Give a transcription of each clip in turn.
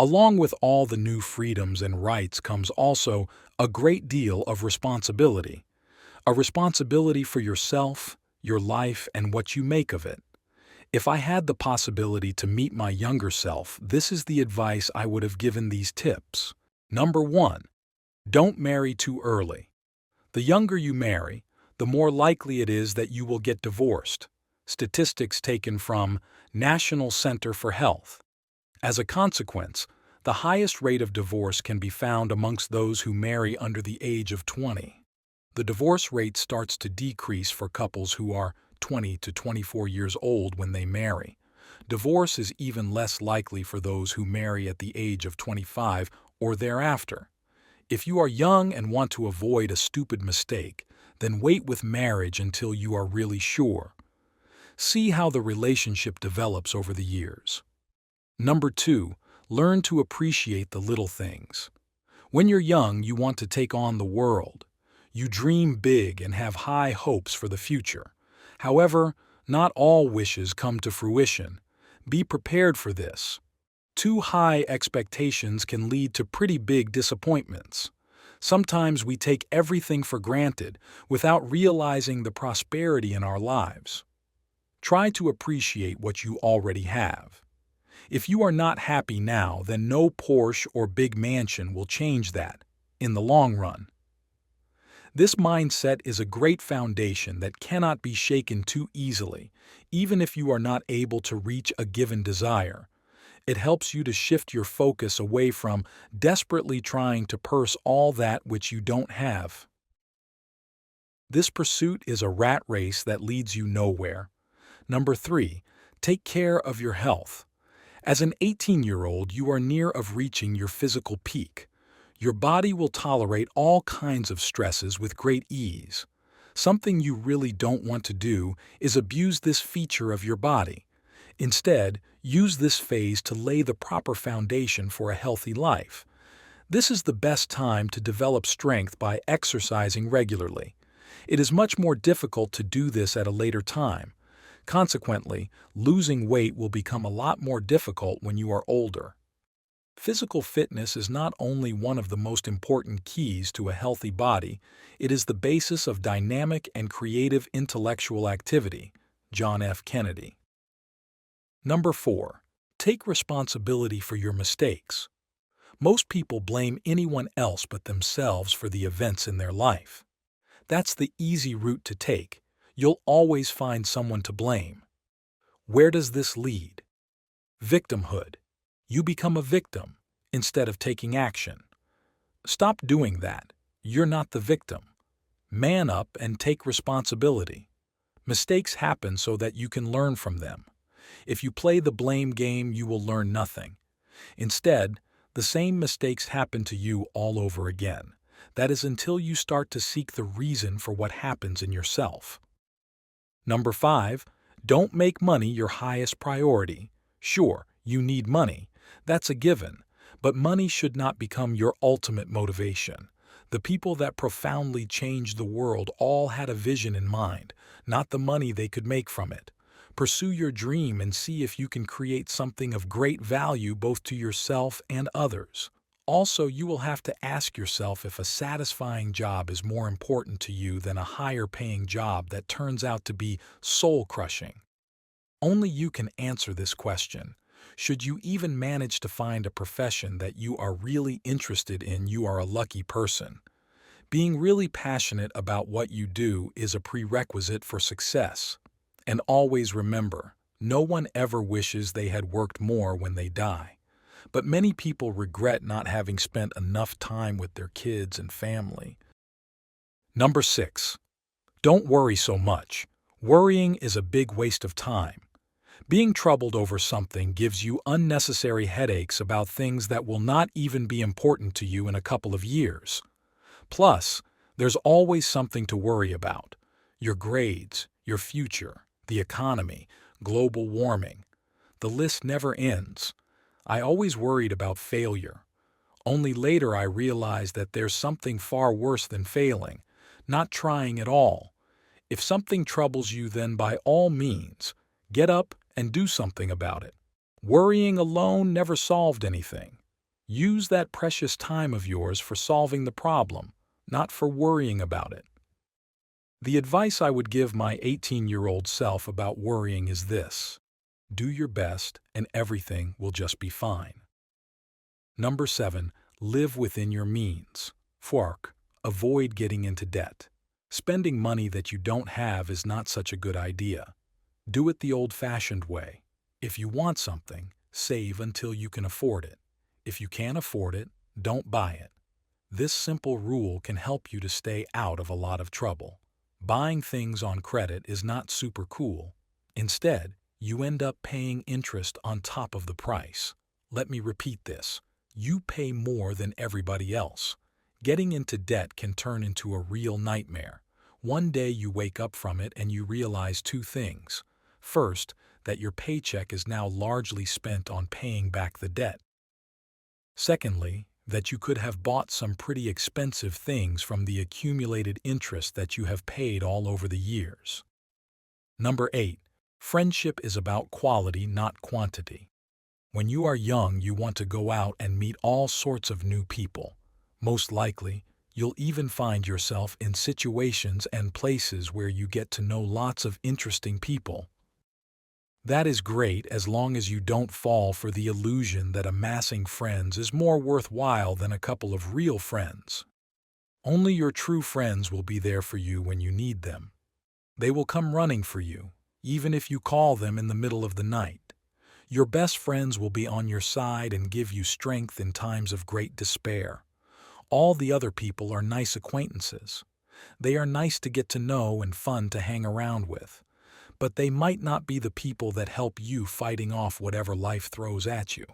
Along with all the new freedoms and rights comes also a great deal of responsibility. A responsibility for yourself, your life, and what you make of it. If I had the possibility to meet my younger self, this is the advice I would have given these tips. Number 1. Don't marry too early. The younger you marry, the more likely it is that you will get divorced. Statistics taken from National Center for Health. As a consequence, the highest rate of divorce can be found amongst those who marry under the age of 20. The divorce rate starts to decrease for couples who are 20 to 24 years old when they marry. Divorce is even less likely for those who marry at the age of 25 or thereafter. If you are young and want to avoid a stupid mistake, then wait with marriage until you are really sure. See how the relationship develops over the years. Number 2. Learn to appreciate the little things. When you're young, you want to take on the world. You dream big and have high hopes for the future. However, not all wishes come to fruition. Be prepared for this. Too high expectations can lead to pretty big disappointments. Sometimes we take everything for granted without realizing the prosperity in our lives. Try to appreciate what you already have. If you are not happy now, then no Porsche or big mansion will change that in the long run. This mindset is a great foundation that cannot be shaken too easily, even if you are not able to reach a given desire. It helps you to shift your focus away from desperately trying to purse all that which you don't have. This pursuit is a rat race that leads you nowhere. Number 3. Take care of your health. As an 18-year-old, you are near of reaching your physical peak. Your body will tolerate all kinds of stresses with great ease. Something you really don't want to do is abuse this feature of your body. Instead, use this phase to lay the proper foundation for a healthy life. This is the best time to develop strength by exercising regularly. It is much more difficult to do this at a later time. Consequently, losing weight will become a lot more difficult when you are older. Physical fitness is not only one of the most important keys to a healthy body, it is the basis of dynamic and creative intellectual activity. John F. Kennedy. Number 4. Take responsibility for your mistakes. Most people blame anyone else but themselves for the events in their life. That's the easy route to take. You'll always find someone to blame. Where does this lead? Victimhood. You become a victim instead of taking action. Stop doing that. You're not the victim. Man up and take responsibility. Mistakes happen so that you can learn from them. If you play the blame game, you will learn nothing. Instead, the same mistakes happen to you all over again. That is until you start to seek the reason for what happens in yourself. Number 5. Don't make money your highest priority. Sure, you need money. That's a given. But money should not become your ultimate motivation. The people that profoundly changed the world all had a vision in mind, not the money they could make from it. Pursue your dream and see if you can create something of great value both to yourself and others. Also, you will have to ask yourself if a satisfying job is more important to you than a higher-paying job that turns out to be soul-crushing. Only you can answer this question. Should you even manage to find a profession that you are really interested in, you are a lucky person. Being really passionate about what you do is a prerequisite for success. And always remember, no one ever wishes they had worked more when they die. But many people regret not having spent enough time with their kids and family. Number 6. Don't worry so much. Worrying is a big waste of time. Being troubled over something gives you unnecessary headaches about things that will not even be important to you in a couple of years. Plus, there's always something to worry about. Your grades, your future, the economy, global warming. The list never ends. I always worried about failure. Only later I realized that there's something far worse than failing, not trying at all. If something troubles you, then by all means, get up and do something about it. Worrying alone never solved anything. Use that precious time of yours for solving the problem, not for worrying about it. The advice I would give my 18-year-old self about worrying is this: do your best and everything will just be fine. Number 7. Live within your means. 4. Avoid getting into debt. Spending money that you don't have is not such a good idea. Do it the old-fashioned way. If you want something, save until you can afford it. If you can't afford it, don't buy it. This simple rule can help you to stay out of a lot of trouble. Buying things on credit is not super cool. Instead, you end up paying interest on top of the price. Let me repeat this. You pay more than everybody else. Getting into debt can turn into a real nightmare. One day you wake up from it and you realize two things. First, that your paycheck is now largely spent on paying back the debt. Secondly, that you could have bought some pretty expensive things from the accumulated interest that you have paid all over the years. Number 8. Friendship is about quality, not quantity. When you are young, you want to go out and meet all sorts of new people. Most likely, you'll even find yourself in situations and places where you get to know lots of interesting people. That is great as long as you don't fall for the illusion that amassing friends is more worthwhile than a couple of real friends. Only your true friends will be there for you when you need them. They will come running for you, even if you call them in the middle of the night. Your best friends will be on your side and give you strength in times of great despair. All the other people are nice acquaintances. They are nice to get to know and fun to hang around with. But they might not be the people that help you fighting off whatever life throws at you.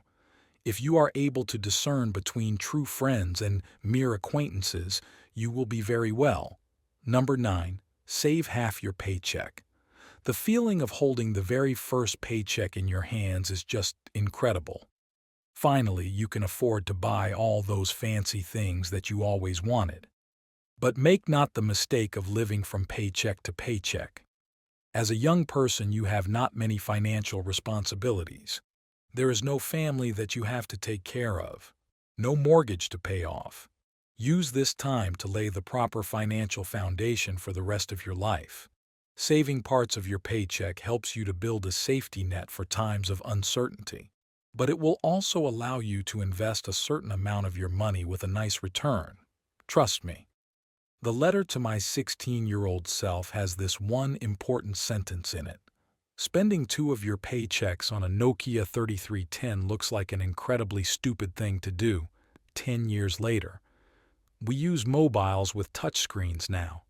If you are able to discern between true friends and mere acquaintances, you will be very well. Number 9. Save half your paycheck. The feeling of holding the very first paycheck in your hands is just incredible. Finally, you can afford to buy all those fancy things that you always wanted. But make not the mistake of living from paycheck to paycheck. As a young person, you have not many financial responsibilities. There is no family that you have to take care of, no mortgage to pay off. Use this time to lay the proper financial foundation for the rest of your life. Saving parts of your paycheck helps you to build a safety net for times of uncertainty, but it will also allow you to invest a certain amount of your money with a nice return. Trust me. The letter to my 16-year-old self has this one important sentence in it. Spending 2 of your paychecks on a Nokia 3310 looks like an incredibly stupid thing to do 10 years later. We use mobiles with touchscreens now.